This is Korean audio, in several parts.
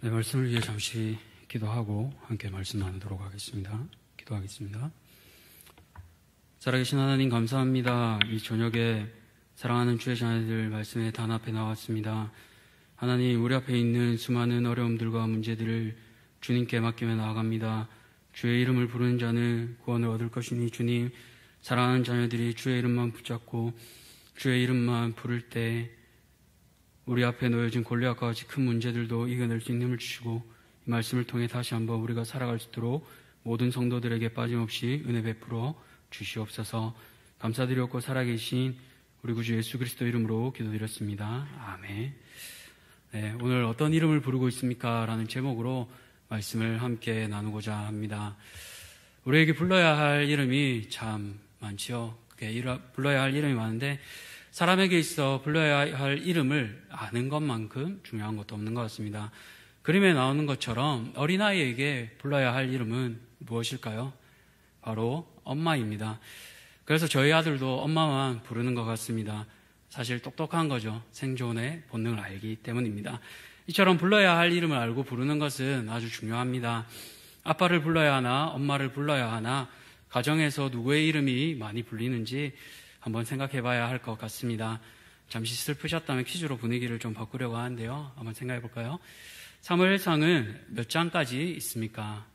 네, 말씀을 위해 잠시 기도하고 함께 말씀 나누도록 하겠습니다. 기도하겠습니다. 살아계신 하나님 감사합니다. 이 저녁에 사랑하는 주의 자녀들 말씀에 단합해 나왔습니다. 하나님, 우리 앞에 있는 수많은 어려움들과 문제들을 주님께 맡기며 나아갑니다. 주의 이름을 부르는 자는 구원을 얻을 것이니 주님, 사랑하는 자녀들이 주의 이름만 붙잡고 주의 이름만 부를 때 우리 앞에 놓여진 골리앗과 같이 큰 문제들도 이겨낼 수 있는 힘을 주시고 이 말씀을 통해 다시 한번 우리가 살아갈 수 있도록 모든 성도들에게 빠짐없이 은혜 베풀어 주시옵소서. 감사드렸고 살아계신 우리 구주 예수 그리스도 이름으로 기도드렸습니다. 아멘. 네, 오늘 어떤 이름을 부르고 있습니까? 라는 제목으로 말씀을 함께 나누고자 합니다. 우리에게 불러야 할 이름이 참 많지요. 불러야 할 이름이 많은데 사람에게 있어 불러야 할 이름을 아는 것만큼 중요한 것도 없는 것 같습니다. 그림에 나오는 것처럼 어린아이에게 불러야 할 이름은 무엇일까요? 바로 엄마입니다. 그래서 저희 아들도 엄마만 부르는 것 같습니다. 사실 똑똑한 거죠. 생존의 본능을 알기 때문입니다. 이처럼 불러야 할 이름을 알고 부르는 것은 아주 중요합니다. 아빠를 불러야 하나, 엄마를 불러야 하나, 가정에서 누구의 이름이 많이 불리는지 한번 생각해 봐야 할 것 같습니다. 잠시 슬프셨다면 퀴즈로 분위기를 좀 바꾸려고 하는데요. 한번 생각해 볼까요? 사무엘상은 몇 장까지 있습니까?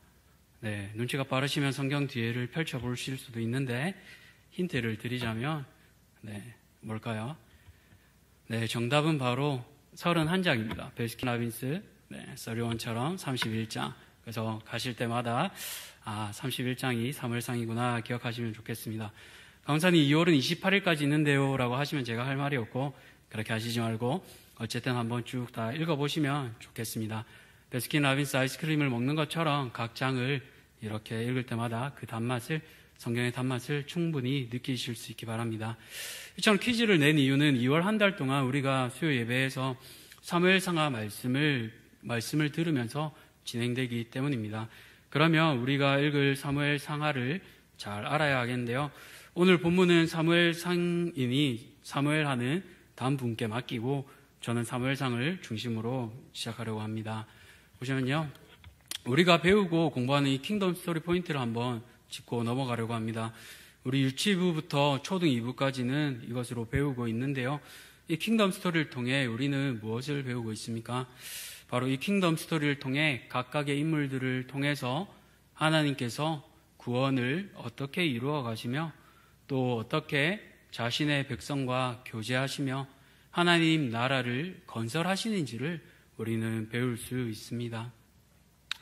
네, 눈치가 빠르시면 성경 뒤에를 펼쳐보실 수도 있는데 힌트를 드리자면 뭘까요? 네, 정답은 바로 31장입니다. 베스킨 라빈스 31처럼 31장. 그래서 가실 때마다 31장이 사무엘상이구나 기억하시면 좋겠습니다. 강사님 2월은 28일까지 있는데요 라고 하시면 제가 할 말이 없고 그렇게 하시지 말고 어쨌든 한번 쭉 다 읽어보시면 좋겠습니다. 베스킨 라빈스 아이스크림을 먹는 것처럼 각 장을 이렇게 읽을 때마다 그 단맛을, 성경의 단맛을 충분히 느끼실 수 있기 바랍니다. 이처럼 퀴즈를 낸 이유는 2월 한 달 동안 우리가 수요 예배에서 사무엘상하 말씀을 들으면서 진행되기 때문입니다. 그러면 우리가 읽을 사무엘상하를 잘 알아야 하겠는데요. 오늘 본문은 사무엘상이니 사무엘하는 다음 분께 맡기고 저는 사무엘상을 중심으로 시작하려고 합니다. 보시면요, 우리가 배우고 공부하는 이 킹덤 스토리 포인트를 한번 짚고 넘어가려고 합니다. 우리 유치부부터 초등 2부까지는 이것으로 배우고 있는데요. 이 킹덤 스토리를 통해 우리는 무엇을 배우고 있습니까? 바로 이 킹덤 스토리를 통해 각각의 인물들을 통해서 하나님께서 구원을 어떻게 이루어 가시며 또 어떻게 자신의 백성과 교제하시며 하나님 나라를 건설하시는지를 우리는 배울 수 있습니다.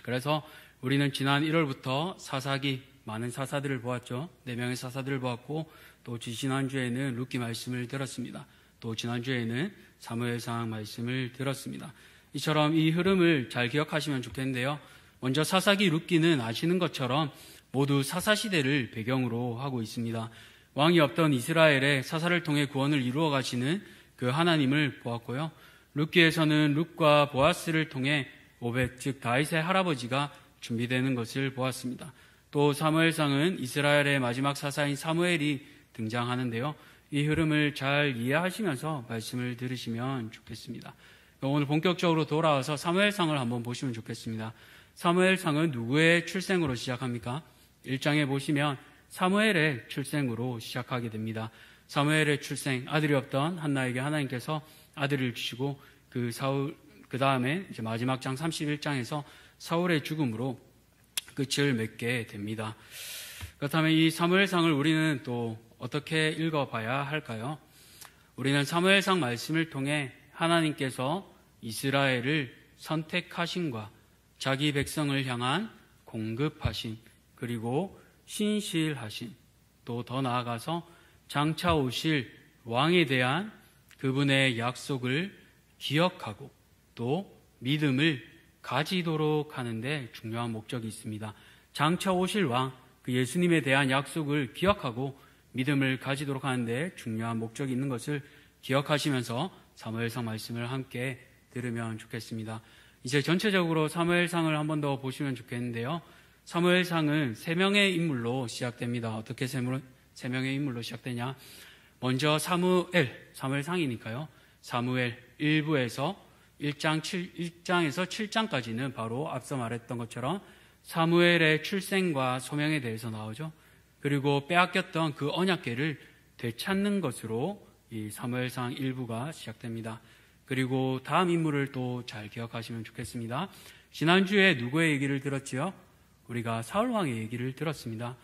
그래서 우리는 지난 1월부터 사사기 많은 사사들을 보았죠. 4명의 사사들을 보았고 또 지난주에는 룻기 말씀을 들었습니다. 또 지난주에는 사무엘상 말씀을 들었습니다. 이처럼 이 흐름을 잘 기억하시면 좋겠는데요. 먼저 사사기 룻기는 아시는 것처럼 모두 사사시대를 배경으로 하고 있습니다. 왕이 없던 이스라엘의 사사를 통해 구원을 이루어 가시는 그 하나님을 보았고요. 룻기에서는 룻과 보아스를 통해 오벳, 즉 다윗의 할아버지가 준비되는 것을 보았습니다. 또 사무엘상은 이스라엘의 마지막 사사인 사무엘이 등장하는데요. 이 흐름을 잘 이해하시면서 말씀을 들으시면 좋겠습니다. 오늘 본격적으로 돌아와서 사무엘상을 한번 보시면 좋겠습니다. 사무엘상은 누구의 출생으로 시작합니까? 1장에 보시면 사무엘의 출생으로 시작하게 됩니다. 사무엘의 출생, 아들이 없던 한나에게 하나님께서 아들을 주시고 그 다음에 이제 마지막 장 31장에서 사울의 죽음으로 끝을 맺게 됩니다. 그렇다면 이 사무엘상을 우리는 또 어떻게 읽어봐야 할까요? 우리는 사무엘상 말씀을 통해 하나님께서 이스라엘을 선택하심과 자기 백성을 향한 공급하심, 그리고 신실하심, 또 더 나아가서 장차 오실 왕에 대한 그분의 약속을 기억하고 또 믿음을 가지도록 하는데 중요한 목적이 있습니다. 장차 오실 왕, 그 예수님에 대한 약속을 기억하고 믿음을 가지도록 하는데 중요한 목적이 있는 것을 기억하시면서 사무엘상 말씀을 함께 들으면 좋겠습니다. 이제 전체적으로 사무엘상을 한 번 더 보시면 좋겠는데요. 사무엘상은 3명의 인물로 시작됩니다. 어떻게 3명의 인물로 시작되냐? 먼저 사무엘상이니까요. 사무엘 1부에서 1장에서 7장까지는 바로 앞서 말했던 것처럼 사무엘의 출생과 소명에 대해서 나오죠. 그리고 빼앗겼던 그 언약궤를 되찾는 것으로 이 사무엘상 1부가 시작됩니다. 그리고 다음 인물을 또 잘 기억하시면 좋겠습니다. 지난주에 누구의 얘기를 들었지요? 우리가 사울왕의 얘기를 들었습니다.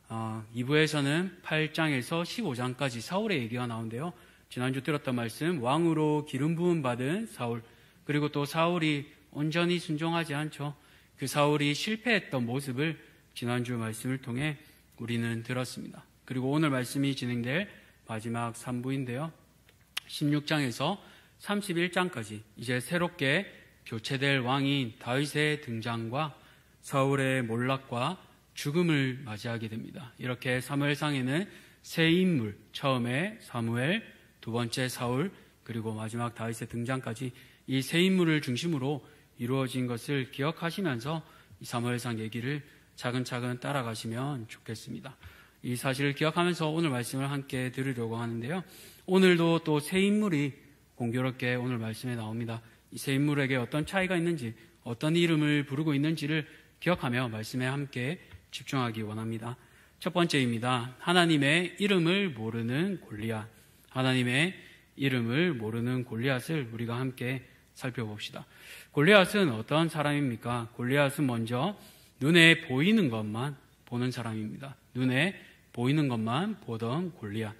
2부에서는 8장에서 15장까지 사울의 얘기가 나오는데요. 지난주 들었던 말씀, 왕으로 기름 부음 받은 사울, 그리고 또 사울이 온전히 순종하지 않죠. 그 사울이 실패했던 모습을 지난주 말씀을 통해 우리는 들었습니다. 그리고 오늘 말씀이 진행될 마지막 3부인데요. 16장에서 31장까지 이제 새롭게 교체될 왕인 다윗의 등장과 사울의 몰락과 죽음을 맞이하게 됩니다. 이렇게 사무엘상에는 세 인물, 처음에 사무엘, 두 번째 사울, 그리고 마지막 다윗의 등장까지 이 세 인물을 중심으로 이루어진 것을 기억하시면서 이 사무엘상 얘기를 차근차근 따라가시면 좋겠습니다. 이 사실을 기억하면서 오늘 말씀을 함께 들으려고 하는데요. 오늘도 또 세 인물이 공교롭게 오늘 말씀에 나옵니다. 이 세 인물에게 어떤 차이가 있는지, 어떤 이름을 부르고 있는지를 기억하며 말씀에 함께 집중하기 원합니다. 첫 번째입니다. 하나님의 이름을 모르는 골리앗. 하나님의 이름을 모르는 골리앗을 우리가 함께 살펴봅시다. 골리앗은 어떤 사람입니까? 골리앗은 먼저 눈에 보이는 것만 보는 사람입니다. 눈에 보이는 것만 보던 골리앗.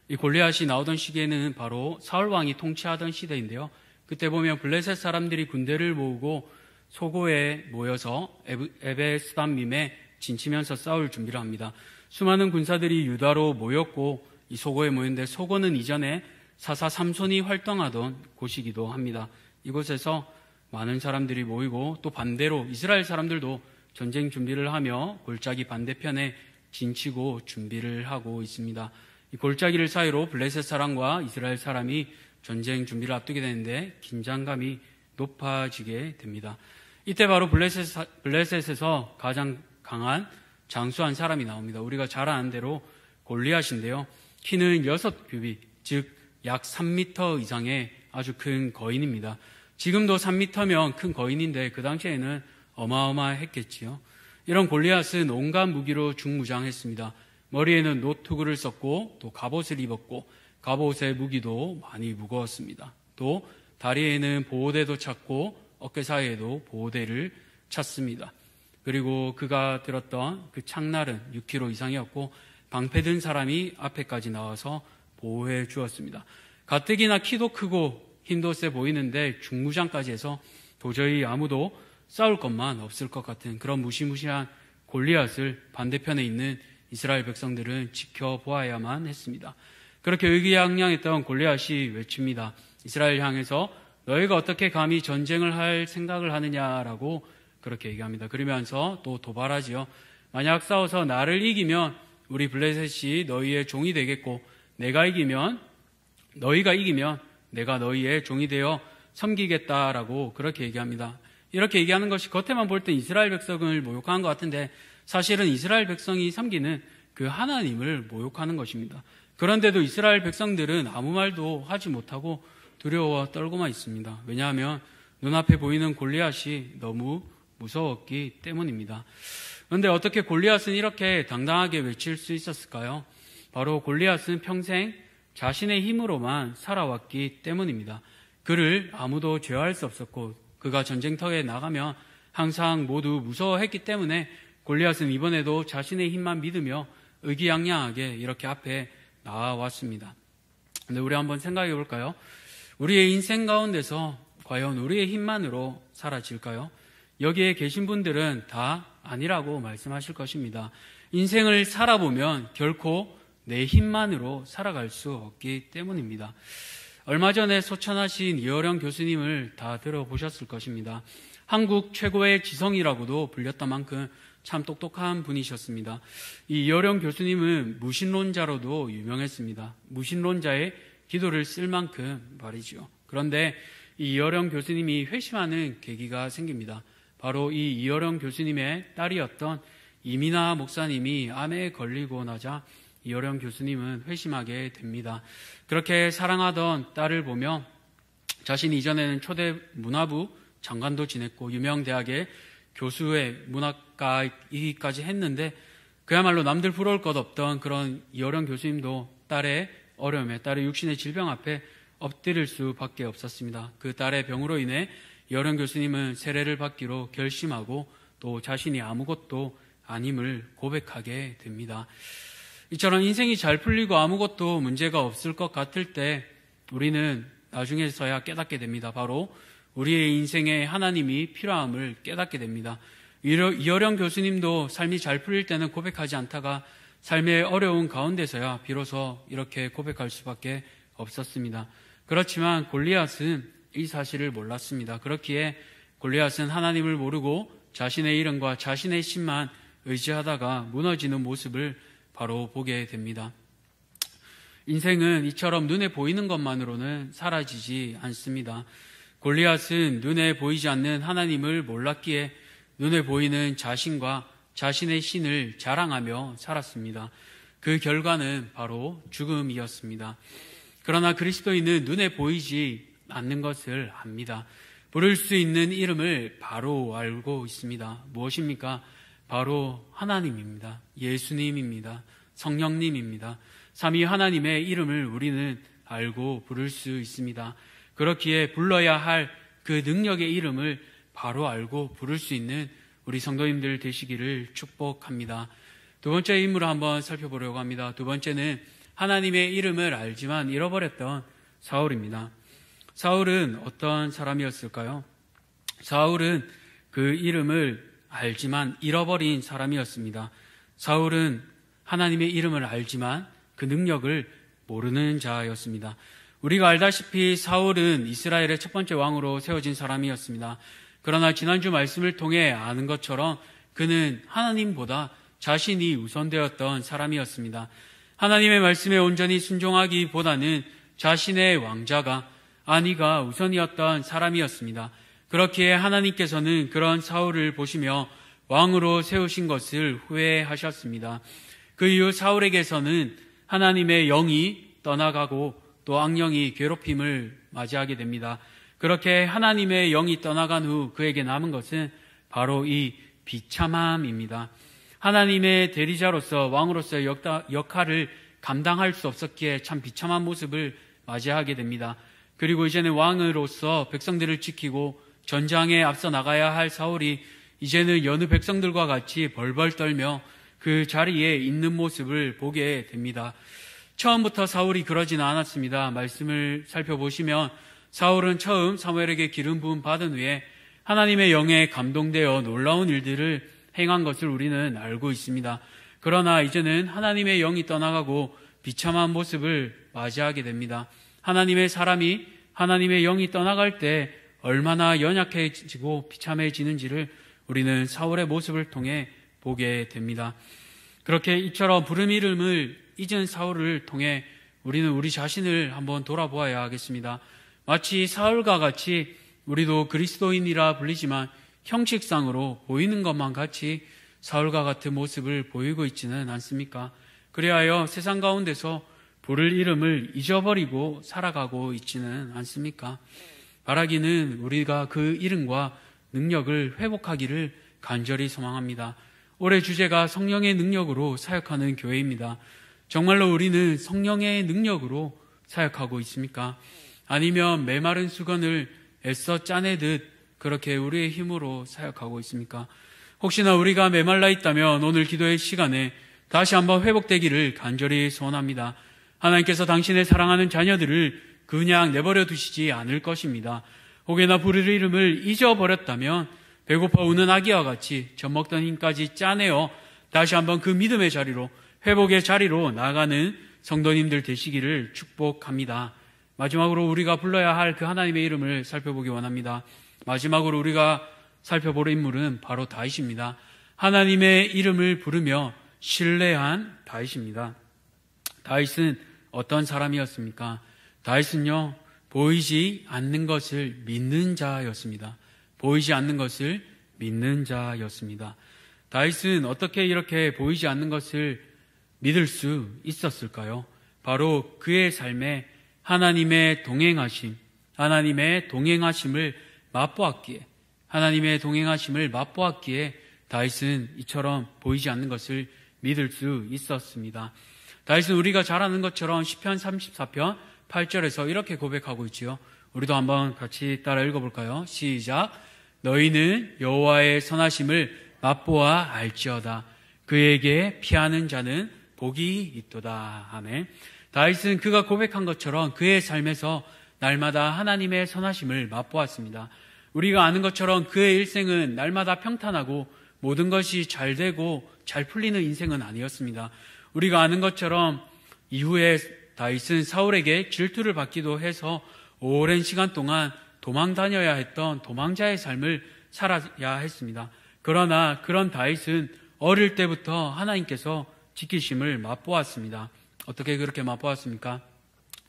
이 골리앗이 나오던 시기에는 바로 사울왕이 통치하던 시대인데요. 그때 보면 블레셋 사람들이 군대를 모으고 소고에 모여서 에베스담밈에 진치면서 싸울 준비를 합니다. 수많은 군사들이 유다로 모였고 이 소고에 모였는데 소고는 이전에 사사 삼손이 활동하던 곳이기도 합니다. 이곳에서 많은 사람들이 모이고 또 반대로 이스라엘 사람들도 전쟁 준비를 하며 골짜기 반대편에 진치고 준비를 하고 있습니다. 이 골짜기를 사이로 블레셋 사람과 이스라엘 사람이 전쟁 준비를 앞두게 되는데 긴장감이 높아지게 됩니다. 이때 바로 블레셋에서 가장 강한 장수한 사람이 나옵니다. 우리가 잘 아는 대로 골리앗인데요. 키는 6규빗, 즉 약 3m 이상의 아주 큰 거인입니다. 지금도 3m면 큰 거인인데 그 당시에는 어마어마했겠지요. 이런 골리앗은 온갖 무기로 중무장했습니다. 머리에는 노투구를 썼고 또 갑옷을 입었고 갑옷의 무기도 많이 무거웠습니다. 또 다리에는 보호대도 찼고 어깨 사이에도 보호대를 찼습니다. 그리고 그가 들었던 그 창날은 6kg 이상이었고 방패든 사람이 앞에까지 나와서 보호해 주었습니다. 가뜩이나 키도 크고 힘도 세 보이는데 중무장까지 해서 도저히 아무도 싸울 것만 없을 것 같은 그런 무시무시한 골리앗을 반대편에 있는 이스라엘 백성들은 지켜보아야만 했습니다. 그렇게 의기양양했던 골리앗이 외칩니다. 이스라엘 향해서 너희가 어떻게 감히 전쟁을 할 생각을 하느냐라고 그렇게 얘기합니다. 그러면서 또 도발하지요. 만약 싸워서 나를 이기면 우리 블레셋이 너희의 종이 되겠고 너희가 이기면 내가 너희의 종이 되어 섬기겠다라고 그렇게 얘기합니다. 이렇게 얘기하는 것이 겉에만 볼 때 이스라엘 백성을 모욕하는 것 같은데 사실은 이스라엘 백성이 섬기는 그 하나님을 모욕하는 것입니다. 그런데도 이스라엘 백성들은 아무 말도 하지 못하고 두려워 떨고만 있습니다. 왜냐하면 눈앞에 보이는 골리앗이 너무 무서웠기 때문입니다. 그런데 어떻게 골리앗은 이렇게 당당하게 외칠 수 있었을까요? 바로 골리앗은 평생 자신의 힘으로만 살아왔기 때문입니다. 그를 아무도 제어할 수 없었고 그가 전쟁터에 나가면 항상 모두 무서워했기 때문에 골리앗은 이번에도 자신의 힘만 믿으며 의기양양하게 이렇게 앞에 나와왔습니다. 근데 우리 한번 생각해 볼까요? 우리의 인생 가운데서 과연 우리의 힘만으로 사라질까요? 여기에 계신 분들은 다 아니라고 말씀하실 것입니다. 인생을 살아보면 결코 내 힘만으로 살아갈 수 없기 때문입니다. 얼마 전에 소천하신 이어령 교수님을 다 들어보셨을 것입니다. 한국 최고의 지성이라고도 불렸던 만큼 참 똑똑한 분이셨습니다. 이 이어령 교수님은 무신론자로도 유명했습니다. 무신론자의 기도를 쓸 만큼 말이죠. 그런데 이 이어령 교수님이 회심하는 계기가 생깁니다. 바로 이 이어령 교수님의 딸이었던 이민아 목사님이 암에 걸리고 나자 이어령 교수님은 회심하게 됩니다. 그렇게 사랑하던 딸을 보며 자신이 이전에는 초대 문화부 장관도 지냈고 유명 대학의 교수의 문학가이기까지 했는데 그야말로 남들 부러울 것 없던 그런 이어령 교수님도 딸의 어려움에, 딸의 육신의 질병 앞에 엎드릴 수밖에 없었습니다. 그 딸의 병으로 인해 이어령 교수님은 세례를 받기로 결심하고 또 자신이 아무것도 아님을 고백하게 됩니다. 이처럼 인생이 잘 풀리고 아무것도 문제가 없을 것 같을 때 우리는 나중에서야 깨닫게 됩니다. 바로 우리의 인생에 하나님이 필요함을 깨닫게 됩니다. 이어령 교수님도 삶이 잘 풀릴 때는 고백하지 않다가 삶의 어려운 가운데서야 비로소 이렇게 고백할 수밖에 없었습니다. 그렇지만 골리앗은 이 사실을 몰랐습니다. 그렇기에 골리앗은 하나님을 모르고 자신의 이름과 자신의 신만 의지하다가 무너지는 모습을 바로 보게 됩니다. 인생은 이처럼 눈에 보이는 것만으로는 사라지지 않습니다. 골리앗은 눈에 보이지 않는 하나님을 몰랐기에 눈에 보이는 자신과 자신의 신을 자랑하며 살았습니다. 그 결과는 바로 죽음이었습니다. 그러나 그리스도인은 눈에 보이지 않는 것을 압니다. 부를 수 있는 이름을 바로 알고 있습니다. 무엇입니까? 바로 하나님입니다. 예수님입니다. 성령님입니다. 삼위 하나님의 이름을 우리는 알고 부를 수 있습니다. 그렇기에 불러야 할 그 능력의 이름을 바로 알고 부를 수 있는 우리 성도님들 되시기를 축복합니다. 두 번째 인물을 한번 살펴보려고 합니다. 두 번째는 하나님의 이름을 알지만 잃어버렸던 사울입니다. 사울은 어떤 사람이었을까요? 사울은 그 이름을 알지만 잃어버린 사람이었습니다. 사울은 하나님의 이름을 알지만 그 능력을 모르는 자였습니다. 우리가 알다시피 사울은 이스라엘의 첫 번째 왕으로 세워진 사람이었습니다. 그러나 지난주 말씀을 통해 아는 것처럼 그는 하나님보다 자신이 우선되었던 사람이었습니다. 하나님의 말씀에 온전히 순종하기보다는 자신의 왕자가 아니가 우선이었던 사람이었습니다. 그렇기에 하나님께서는 그런 사울을 보시며 왕으로 세우신 것을 후회하셨습니다. 그 이후 사울에게서는 하나님의 영이 떠나가고 또 악령이 괴롭힘을 맞이하게 됩니다. 그렇게 하나님의 영이 떠나간 후 그에게 남은 것은 바로 이 비참함입니다. 하나님의 대리자로서 왕으로서의 역할을 감당할 수 없었기에 참 비참한 모습을 맞이하게 됩니다. 그리고 이제는 왕으로서 백성들을 지키고 전장에 앞서 나가야 할 사울이 이제는 여느 백성들과 같이 벌벌 떨며 그 자리에 있는 모습을 보게 됩니다. 처음부터 사울이 그러지는 않았습니다. 말씀을 살펴보시면 사울은 처음 사무엘에게 기름 부음 받은 후에 하나님의 영에 감동되어 놀라운 일들을 행한 것을 우리는 알고 있습니다. 그러나 이제는 하나님의 영이 떠나가고 비참한 모습을 맞이하게 됩니다. 하나님의 사람이 하나님의 영이 떠나갈 때 얼마나 연약해지고 비참해지는지를 우리는 사울의 모습을 통해 보게 됩니다. 그렇게 이처럼 부름 이름을 잊은 사울을 통해 우리는 우리 자신을 한번 돌아보아야 하겠습니다. 마치 사울과 같이 우리도 그리스도인이라 불리지만 형식상으로 보이는 것만 같이 사울과 같은 모습을 보이고 있지는 않습니까? 그리하여 세상 가운데서 부를 이름을 잊어버리고 살아가고 있지는 않습니까? 바라기는 우리가 그 이름과 능력을 회복하기를 간절히 소망합니다. 올해 주제가 성령의 능력으로 사역하는 교회입니다. 정말로 우리는 성령의 능력으로 사역하고 있습니까? 아니면 메마른 수건을 애써 짜내듯 그렇게 우리의 힘으로 사역하고 있습니까? 혹시나 우리가 메말라 있다면 오늘 기도의 시간에 다시 한번 회복되기를 간절히 소원합니다. 하나님께서 당신의 사랑하는 자녀들을 그냥 내버려 두시지 않을 것입니다. 혹여나 부를 이름을 잊어버렸다면 배고파 우는 아기와 같이 젖먹던 힘까지 짜내어 다시 한번 그 믿음의 자리로, 회복의 자리로 나아가는 성도님들 되시기를 축복합니다. 마지막으로 우리가 불러야 할 그 하나님의 이름을 살펴보기 원합니다. 마지막으로 우리가 살펴볼 인물은 바로 다윗입니다. 하나님의 이름을 부르며 신뢰한 다윗입니다. 다윗은 어떤 사람이었습니까? 다윗은요, 보이지 않는 것을 믿는 자였습니다. 보이지 않는 것을 믿는 자였습니다. 다윗은 어떻게 이렇게 보이지 않는 것을 믿을 수 있었을까요? 바로 그의 삶에 하나님의 동행하심, 하나님의 동행하심을 맛보았기에 다윗은 이처럼 보이지 않는 것을 믿을 수 있었습니다. 다윗은 우리가 잘 아는 것처럼 시편 34편 8절에서 이렇게 고백하고 있지요. 우리도 한번 같이 따라 읽어볼까요? 시작. 너희는 여호와의 선하심을 맛보아 알지어다. 그에게 피하는 자는 복이 있도다. 아멘. 다윗은 그가 고백한 것처럼 그의 삶에서 날마다 하나님의 선하심을 맛보았습니다. 우리가 아는 것처럼 그의 일생은 날마다 평탄하고 모든 것이 잘 되고 잘 풀리는 인생은 아니었습니다. 우리가 아는 것처럼 이후에 다윗은 사울에게 질투를 받기도 해서 오랜 시간 동안 도망 다녀야 했던 도망자의 삶을 살아야 했습니다. 그러나 그런 다윗은 어릴 때부터 하나님께서 지키심을 맛보았습니다. 어떻게 그렇게 맛보았습니까?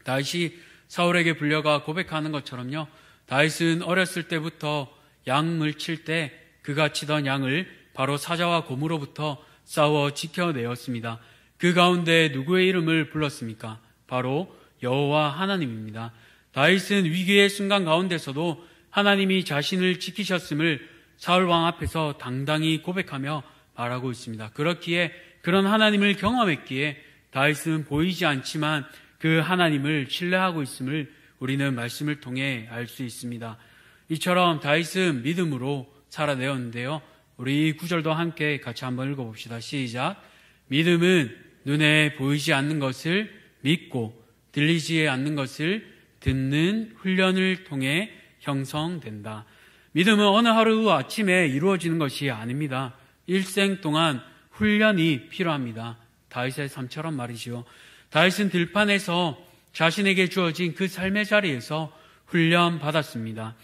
다윗이 사울에게 불려가 고백하는 것처럼요. 다윗은 어렸을 때부터 양을 칠 때 그가 치던 양을 바로 사자와 곰으로부터 싸워 지켜내었습니다. 그 가운데 누구의 이름을 불렀습니까? 바로 여호와 하나님입니다. 다윗은 위기의 순간 가운데서도 하나님이 자신을 지키셨음을 사울왕 앞에서 당당히 고백하며 말하고 있습니다. 그렇기에 그런 하나님을 경험했기에 다윗은 보이지 않지만 그 하나님을 신뢰하고 있음을 우리는 말씀을 통해 알 수 있습니다. 이처럼 다윗은 믿음으로 살아내었는데요. 우리 이 구절도 함께 같이 한번 읽어봅시다. 시작. 믿음은 눈에 보이지 않는 것을 믿고 들리지 않는 것을 듣는 훈련을 통해 형성된다. 믿음은 어느 하루 아침에 이루어지는 것이 아닙니다. 일생 동안 훈련이 필요합니다. 다윗의 삶처럼 말이지요. 다윗은 들판에서 자신에게 주어진 그 삶의 자리에서 훈련받았습니다.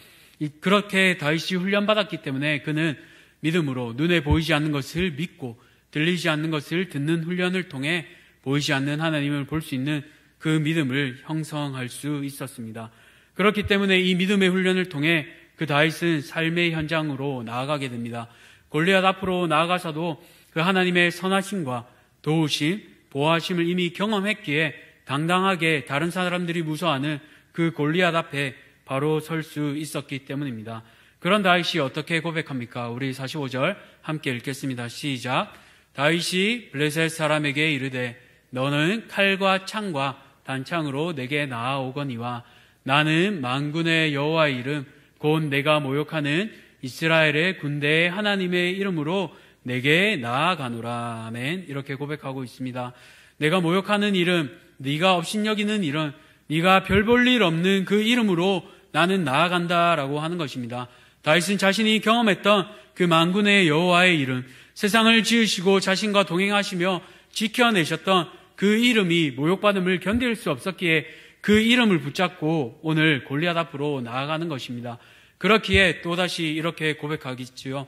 그렇게 다윗이 훈련받았기 때문에 그는 믿음으로 눈에 보이지 않는 것을 믿고 들리지 않는 것을 듣는 훈련을 통해 보이지 않는 하나님을 볼 수 있는 그 믿음을 형성할 수 있었습니다. 그렇기 때문에 이 믿음의 훈련을 통해 그 다윗은 삶의 현장으로 나아가게 됩니다. 골리앗 앞으로 나아가서도 그 하나님의 선하심과 도우심, 보호하심을 이미 경험했기에 당당하게 다른 사람들이 무서워하는 그 골리앗 앞에 바로 설 수 있었기 때문입니다. 그런 다윗이 어떻게 고백합니까? 우리 45절 함께 읽겠습니다. 시작. 다윗이 블레셋 사람에게 이르되 너는 칼과 창과 단창으로 내게 나아오거니와 나는 만군의 여호와의 이름 곧 내가 모욕하는 이스라엘의 군대의 하나님의 이름으로 내게 나아가노라. 아멘. 이렇게 고백하고 있습니다. 내가 모욕하는 이름, 네가 업신여기는 이름, 네가 별 볼 일 없는 그 이름으로 나는 나아간다라고 하는 것입니다. 다윗은 자신이 경험했던 그 만군의 여호와의 이름, 세상을 지으시고 자신과 동행하시며 지켜내셨던 그 이름이 모욕받음을 견딜 수 없었기에 그 이름을 붙잡고 오늘 골리앗 앞으로 나아가는 것입니다. 그렇기에 또다시 이렇게 고백하겠지요.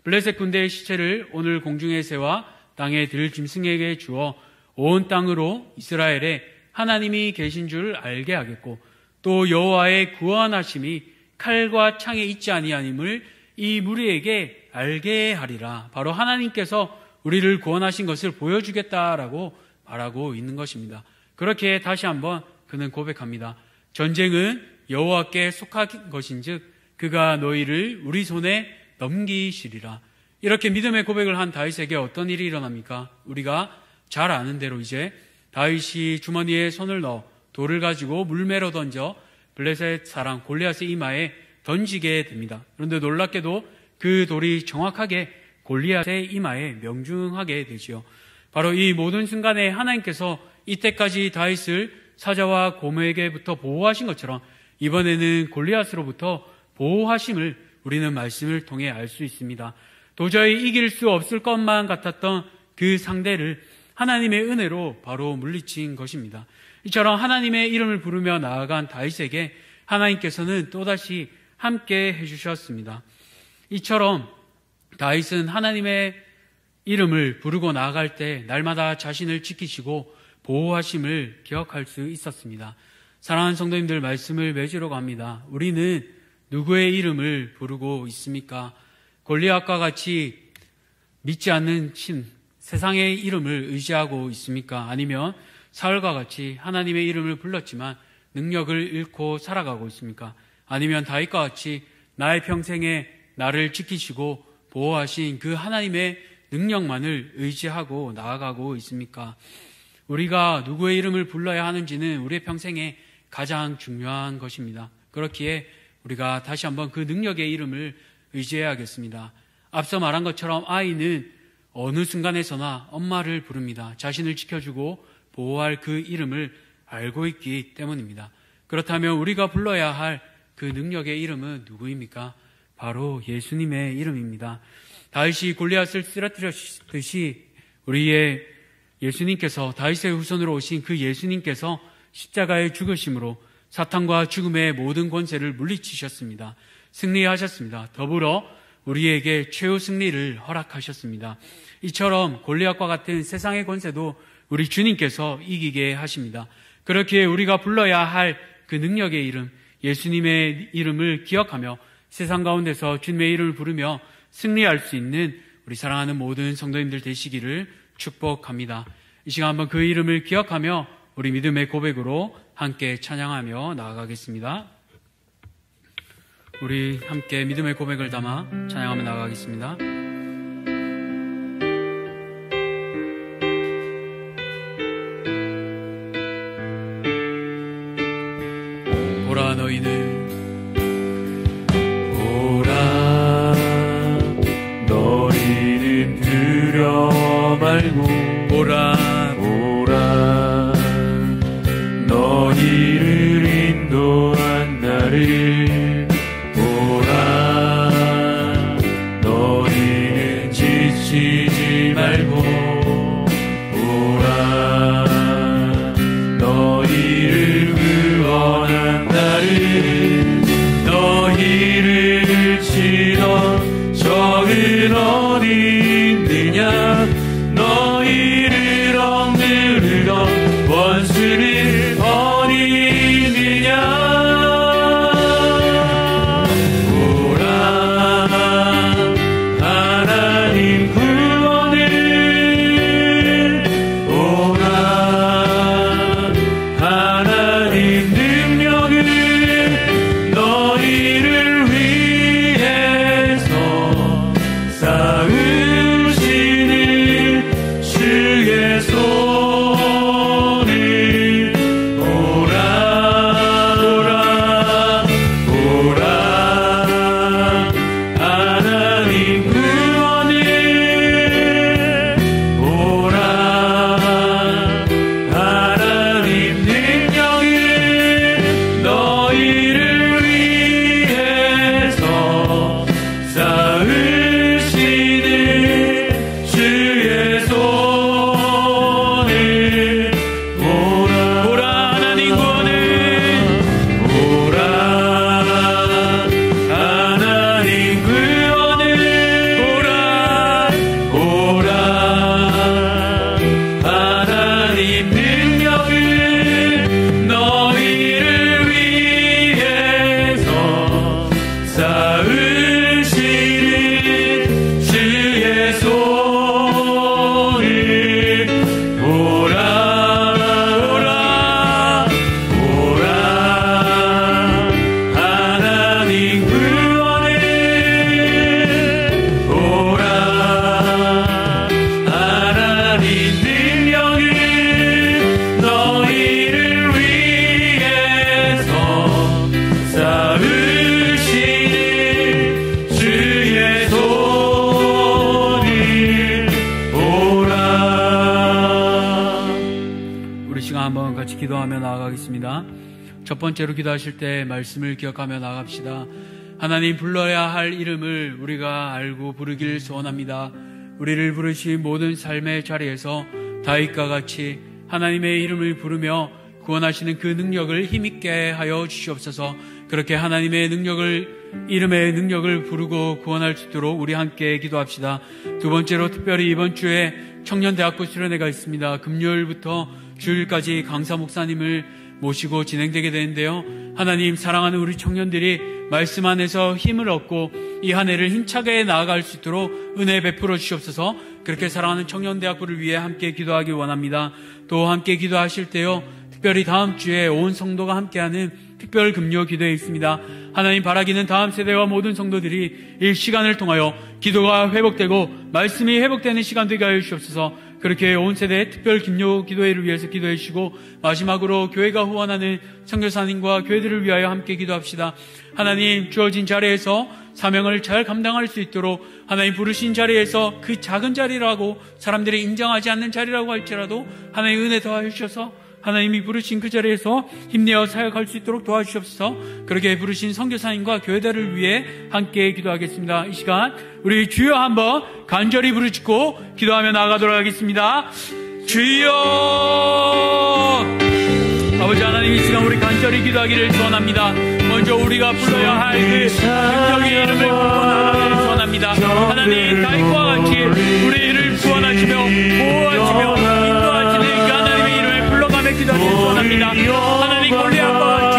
블레셋 군대의 시체를 오늘 공중의 새와 땅에 들 짐승에게 주어 온 땅으로 이스라엘에 하나님이 계신 줄 알게 하겠고 또 여호와의 구원하심이 칼과 창에 있지 아니하님을 이 무리에게 알게 하리라. 바로 하나님께서 우리를 구원하신 것을 보여주겠다라고 말하고 있는 것입니다. 그렇게 다시 한번 그는 고백합니다. 전쟁은 여호와께 속한 것인즉 그가 너희를 우리 손에 넘기시리라. 이렇게 믿음의 고백을 한 다윗에게 어떤 일이 일어납니까? 우리가 잘 아는 대로 이제 다윗이 주머니에 손을 넣어 돌을 가지고 물매로 던져 블레셋 사람 골리앗의 이마에 던지게 됩니다. 그런데 놀랍게도 그 돌이 정확하게 골리앗의 이마에 명중하게 되지요. 바로 이 모든 순간에 하나님께서 이때까지 다윗을 사자와 곰에게부터 보호하신 것처럼 이번에는 골리앗으로부터 보호하심을 우리는 말씀을 통해 알 수 있습니다. 도저히 이길 수 없을 것만 같았던 그 상대를 하나님의 은혜로 바로 물리친 것입니다. 이처럼 하나님의 이름을 부르며 나아간 다윗에게 하나님께서는 또다시 함께 해주셨습니다. 이처럼 다윗은 하나님의 이름을 부르고 나아갈 때 날마다 자신을 지키시고 보호하심을 기억할 수 있었습니다. 사랑하는 성도님들, 말씀을 맺으러 갑니다. 우리는 누구의 이름을 부르고 있습니까? 골리앗과 같이 믿지 않는 신, 세상의 이름을 의지하고 있습니까? 아니면 사울과 같이 하나님의 이름을 불렀지만 능력을 잃고 살아가고 있습니까? 아니면 다윗과 같이 나의 평생에 나를 지키시고 보호하신 그 하나님의 능력만을 의지하고 나아가고 있습니까? 우리가 누구의 이름을 불러야 하는지는 우리의 평생에 가장 중요한 것입니다. 그렇기에 우리가 다시 한번 그 능력의 이름을 의지해야겠습니다. 앞서 말한 것처럼 아이는 어느 순간에서나 엄마를 부릅니다. 자신을 지켜주고 보호할 그 이름을 알고 있기 때문입니다. 그렇다면 우리가 불러야 할 그 능력의 이름은 누구입니까? 바로 예수님의 이름입니다. 다윗이 골리앗을 쓰러뜨렸듯이 우리의 예수님께서, 다윗의 후손으로 오신 그 예수님께서 십자가의 죽으심으로 사탄과 죽음의 모든 권세를 물리치셨습니다. 승리하셨습니다. 더불어 우리에게 최후 승리를 허락하셨습니다. 이처럼 골리앗과 같은 세상의 권세도 우리 주님께서 이기게 하십니다. 그렇기에 우리가 불러야 할 그 능력의 이름, 예수님의 이름을 기억하며 세상 가운데서 주님의 이름을 부르며 승리할 수 있는 우리 사랑하는 모든 성도님들 되시기를 축복합니다. 이 시간 한번 그 이름을 기억하며 우리 믿음의 고백으로 함께 찬양하며 나아가겠습니다. 우리 함께 믿음의 고백을 담아 찬양하며 나아가겠습니다. 보라 너희는 두려워 말고 보라 너희를 인도한 나를 보라 너희는 지치지 말고 보라 너희를 구원한 나를 너희를 치던 적은 어디 있느냐 너희를 억누르던 원수는 어디 있느냐 보라 하나님 구원을 보라 하나님 능력을 너희를 위해서 쌓으시는 주의 손을 보라 하나님 구원을 보라 하나님 능력을 너희를 위해서 쌓으시는 주의 손을 보라 하나님 구원을 보라 하나님 구원을 보라 하나님 능력을 너희를 위해서 쌓으시는 주의 손을 보라 하나님 구원을 보라 하나님 능력을 너희를 위해서 쌓으시는 주의 손을 보라. 우리 시간 한번 같이 기도하며 나아가겠습니다. 첫 번째로 기도하실 때 말씀을 기억하며 나갑시다. 하나님, 불러야 할 이름을 우리가 알고 부르길 소원합니다. 우리를 부르신 모든 삶의 자리에서 다윗과 같이 하나님의 이름을 부르며 구원하시는 그 능력을 힘있게 하여 주시옵소서. 그렇게 하나님의 능력을, 이름의 능력을 부르고 구원할 수 있도록 우리 함께 기도합시다. 두 번째로 특별히 이번 주에 청년대학부 수련회가 있습니다. 금요일부터 주일까지 강사 목사님을 모시고 진행되게 되는데요. 하나님, 사랑하는 우리 청년들이 말씀 안에서 힘을 얻고 이 한 해를 힘차게 나아갈 수 있도록 은혜 베풀어 주시옵소서. 그렇게 사랑하는 청년대학부를 위해 함께 기도하기 원합니다. 또 함께 기도하실 때요, 특별히 다음 주에 온 성도가 함께하는 특별 금요 기도에 있습니다. 하나님 바라기는 다음 세대와 모든 성도들이 이 시간을 통하여 기도가 회복되고 말씀이 회복되는 시간 되게 하여 주옵소서. 그렇게 온 세대의 특별 금요 기도회를 위해서 기도해 주시고 마지막으로 교회가 후원하는 선교사님과 교회들을 위하여 함께 기도합시다. 하나님 주어진 자리에서 사명을 잘 감당할 수 있도록 하나님 부르신 자리에서 그 작은 자리라고 사람들이 인정하지 않는 자리라고 할지라도 하나님 은혜 더하여 주셔서 하나님이 부르신 그 자리에서 힘내어 사역할 수 있도록 도와주시옵소서. 그렇게 부르신 선교사님과 교회들을 위해 함께 기도하겠습니다. 이 시간 우리 주여 한번 간절히 부르짖고 기도하며 나아가도록 하겠습니다. 주여! 아버지 하나님, 이 시간 우리 간절히 기도하기를 소원합니다. 먼저 우리가 불러야 할 그 능력의 이름을 불러 나아가기를 소원합니다. 하나님, 다윗과 같이 우리를 구원하시며 보호하시며 인도하시는 그 하나님의 이름을 불러가며 기도하기를 소원합니다. 하나님, 골리앗과 같이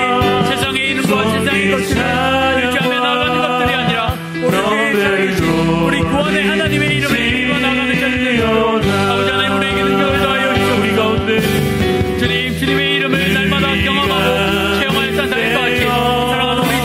세상의 이름과 세상의 것들을 유지하며 나아가는 것들이 아니라 오로지 살아계신 우리 구원의 하나님의 이름을 불러 나아가는 자들이 아버지 하나님, 우리에게 능력을 더하여 주시옵소서. 주님의 이름을 날마다 경험하고 체험하였던 다윗과 같이 사랑하는 우리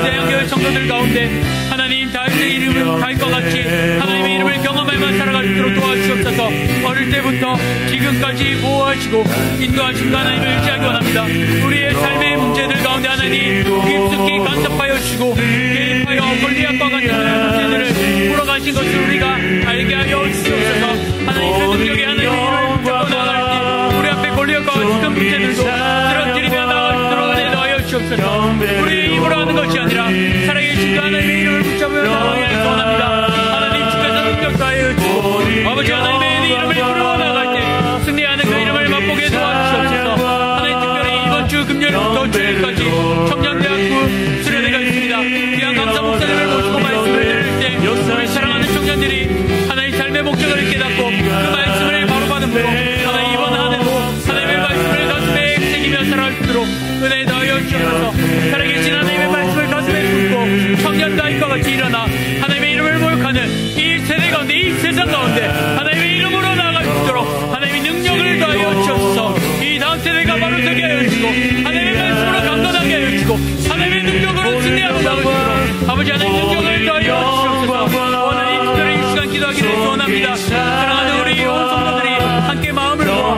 대한교회 성도들 가운데 하나님 다윗의 이름을 다윗과 같이 하나님의 이름을 경험하며 살아갈 수 있도록 도와주시옵소서. 어릴 때부터 지금까지 보호하시고 인도하신 하나님을 의지하기 원합니다. 우리의 삶의 문제들 가운데 하나님 깊숙이 간섭하여 주시고 개입하여 골리앗과 같은 문제들을 풀어가신 것을 우리가 알게 하여 주시옵소서. 하나님 그 능력의 하나님의 이름을 붙잡고 나아갈 때 우리 앞에 골리앗과 같은 문제들도 쓰러뜨리며 나아갈 수 있도록 은혜 더하여 주옵소서. 우리의 입으로 하는 것이 아니라 살아계신 그 하나님의 이름을 붙잡으며 나아가기를 소원합니다. 하나님 주께서 능력 더하여 주시고 아버지 하나님의 이름을 부르고 나아갈 때 승리하는 그 이름을 맛보게 도와주시옵소서. 하나님 특별히 이번 주 금요일부터 주일까지 청년대학부 수련회가 있습니다. 귀한 강사 목사님을 모시고 말씀을 들을 때 우리 사랑하는 청년들이 하나님 삶의 목적을 깨닫고 그 말씀을 바로 받음으로 하나님 이번 한 해도 하나님의 말씀을 가슴에 새기며 살아갈 수 있도록 은혜 더하여 주옵소서. 살아계신 하나님의 말씀을 가슴에 품고 청년 다윗과 같이 일어나 하나님의 이름을 모욕하는 이 세대 가운데 이 세상 가운데 하나님의 이름으로 나아갈 수 있도록 하나님의 능력을 더하여 주옵소서. 이 다음 세대가 바로 서게 하여 주시고 하나님의 말씀으로 강건하게 하여 주시고 하나님의 능력으로 승리하고 나갈 수 있도록 아버지 하나님 능력을 더하여 주옵소서. 하나님 특별히 이 시간 기도하기를 소원합니다. 사랑하는 우리 온 성도들이 함께 마음을 모아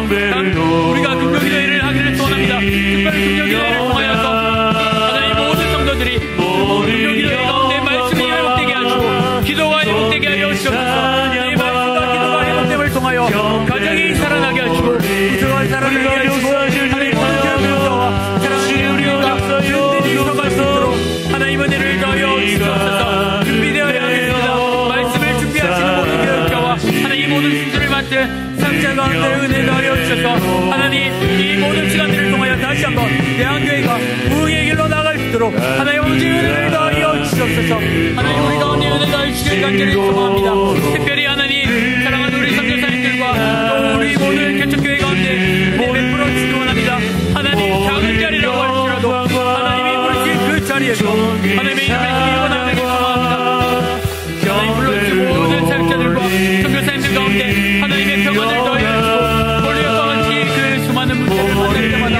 우리가 금요기도회를 하기를 소원합니다. 특별히 금요기도회를 통하여서 하나님 모든 성도들이 금요기도회 가운데 말씀이 회복되게 하시고 기도가 회복되게 하여 주옵소서. 이 말씀과 기도가 회복됨을 통하여 가정이 살아나게 하시고 부서가 살아나게 하시고 하나님 모든 교회와 사랑하는 우리가 든든히 서갈 수 있도록 하나님 은혜를 더하여 주옵소서. 준비되어야 하겠습니다. 말씀을 준비하시는 모든 교회와 하나님 모든 순서를 맡은 상자 가운데 은혜 더하여 주셔서 하나님 이 모든 시간들을 통하여 다시 한번 대한교회가 부흥의 길로 나갈 수 있도록 하나님 아버지 은혜를 더하여 주시옵소서. 하나님 우리 가운데 은혜 더하여 주시길 간절히 소망합니다. 특별히 하나님 사랑하는 우리 선교사님들과 또 우리 모든 개척교회 가운데 은혜 베풀어 주시기 원합니다. 하나님 작은 자리라고 할지라도 하나님이 부르신 그 자리에서 하나님의 이름을 드리고 나가길 소망합니다. 하나님 불러주신 모든 사역자들과 선교사님들 가운데 하나님의 평안을 더하여 주시고 골리앗과 같이 그 수많은 문제를 만날 때마다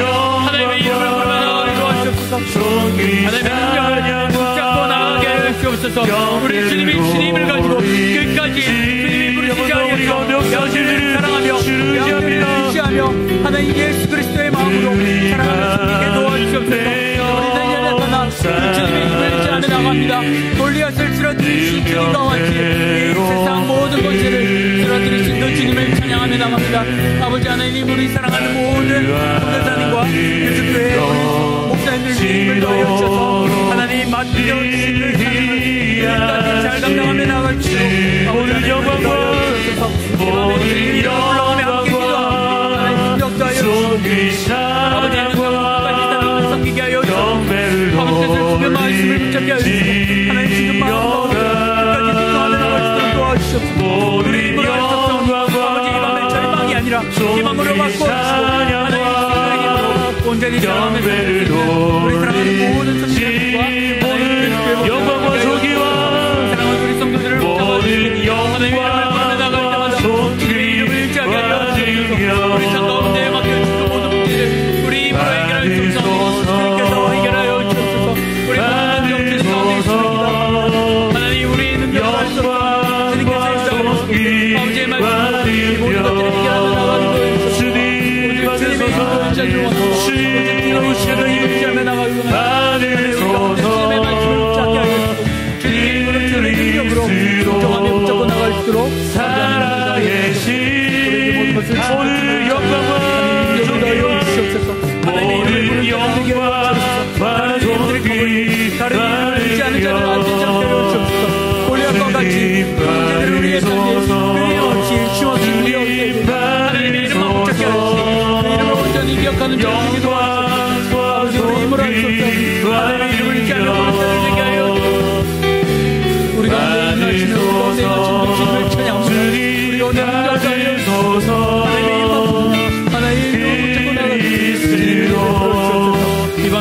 하나님의 이름을 부르며 나아가게 도와주옵소서. 하나님의 능력을 붙잡고 나아가게 하여 주옵소서. 우리 주님을 가지고 끝까지 주님이 부르신 자리에서 여신을 사랑하며 양들을 의지하며 하나님 예수 그리스도의 마음으로 사랑하며 섬기게 도와주옵소서. 우리는 열렸거나 주님의 힘을 의지하며 나갑니다. 골리앗을 쓰러뜨리신 주님과 같이 이 세상 모든 것들을 쓰러뜨리신 그 주님을 찬양하며 나갑니다. 아버지 하나님 우리 사랑하는 모든 선교사님과 예수교회 목사님들 힘을 더하여 주셔서 하나님 맡겨 주신 그 찬양을 끝까지 잘 감당하며 나갈 수 있도록 아버지 하나님 더하여 주셔서 이 밤에 주님 이름을 올라가며 함께 기도합니다. 하나님 능력 더하여 주시옵소서. 아버지 하나님 끝까지 사랑을 섬기게 하여 주시옵소서. 아버지 주님의 말씀을 붙잡게 하여 주시옵소서. 하나님 지금 마음으로 끝까지 순종하며 나갈 수 있도록 도와주시옵소서. 우리 힘으로 할 수 없사오니 아버지 이 밤에 절망이 아니라 희망으로 바꿔주시고 하나님 주님의 힘으로 온전히 사랑하며 살아가는 우리 사랑하는 모든 성도들과 모든 영광과 존귀와 사랑하는 우리 성도들을 붙잡아주시고 하나님의 이름을 부르며 나갈 때마다 주님의 이름을 의지하게 하여 주시옵소서. 우리 상 가운데 맡겨주시고 모든 문제를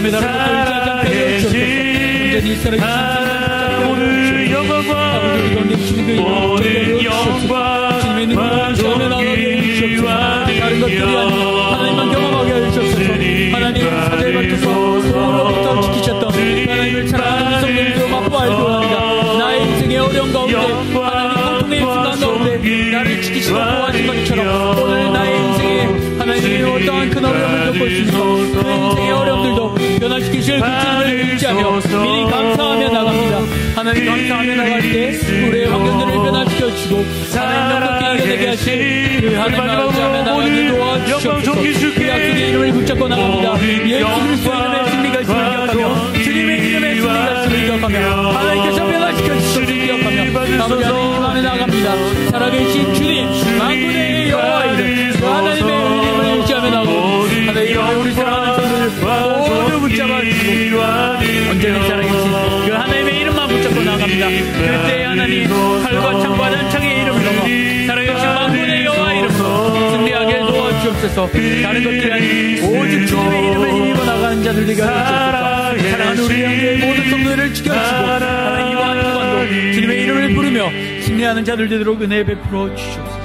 밤에 다른 것도 일치하지 않게 하여 주옵소서. 온전히 살아계신 모든 영광과 모든 영광 주님의 능력을 주하며 나가게 해주시옵소서. 다른 것들이 아니라 하나님만 경험하게 하여 주옵소서. 하나님 사자의 발톱과 소로부터 지키셨던 하나님을 사랑하는 성도들도 맛보아 알고 합니다. 나의 인생의 어려운 가운데 하나님 고통의 순간 가운데 나를 지키시고 보호하신 것처럼 오늘 나의 인생에 하나님이 어떠한 큰 어려움을 겪고 있으니까 그 인생의 어려움들도 변화시키실 그 주님을 의지하며 미리 감사하며 나갑니다. 하나님 감사하며 나갈 때 우리의 환경들을 변화시켜 주시고 하나님 명복히 이겨내게 하실 그 하나님 의지하며 나가게 도와주시옵소서. 그 약속의 이름을 붙잡고 나갑니다. 예수 그리스도의 이름의 승리가 있음을 기억하며 주님의 이름의 승리가 있음을 기억하며 하나님께서 변화시켜 주시옵소서 기억하며 아버지 하나님 안에 나갑니다. 살아계신 주님 만군의 여호와 이름 그 하나님의 이름을 의지하며 나가고 하나님 우리 사랑하는 성도들 모두 붙잡아 주시고 언제나 살아계신 그 하나님의 이름만 붙잡고 나갑니다. 그때 하나님 칼과 창과 단창의 이름을 넘어 살아계신 만군의 여호와 이름으로 승리하게 도와주옵소서. 다른 것들이 아닌 오직 주님의 이름을 힘입어 나가는 자들 되게 하옵소서. 사랑하는 우리 형제의 모든 성도들을 지켜주시고 하나님 이와 한동안도 주님의 이름을 부르며 승리하는 자들 되도록 은혜 베풀어 주시옵소서.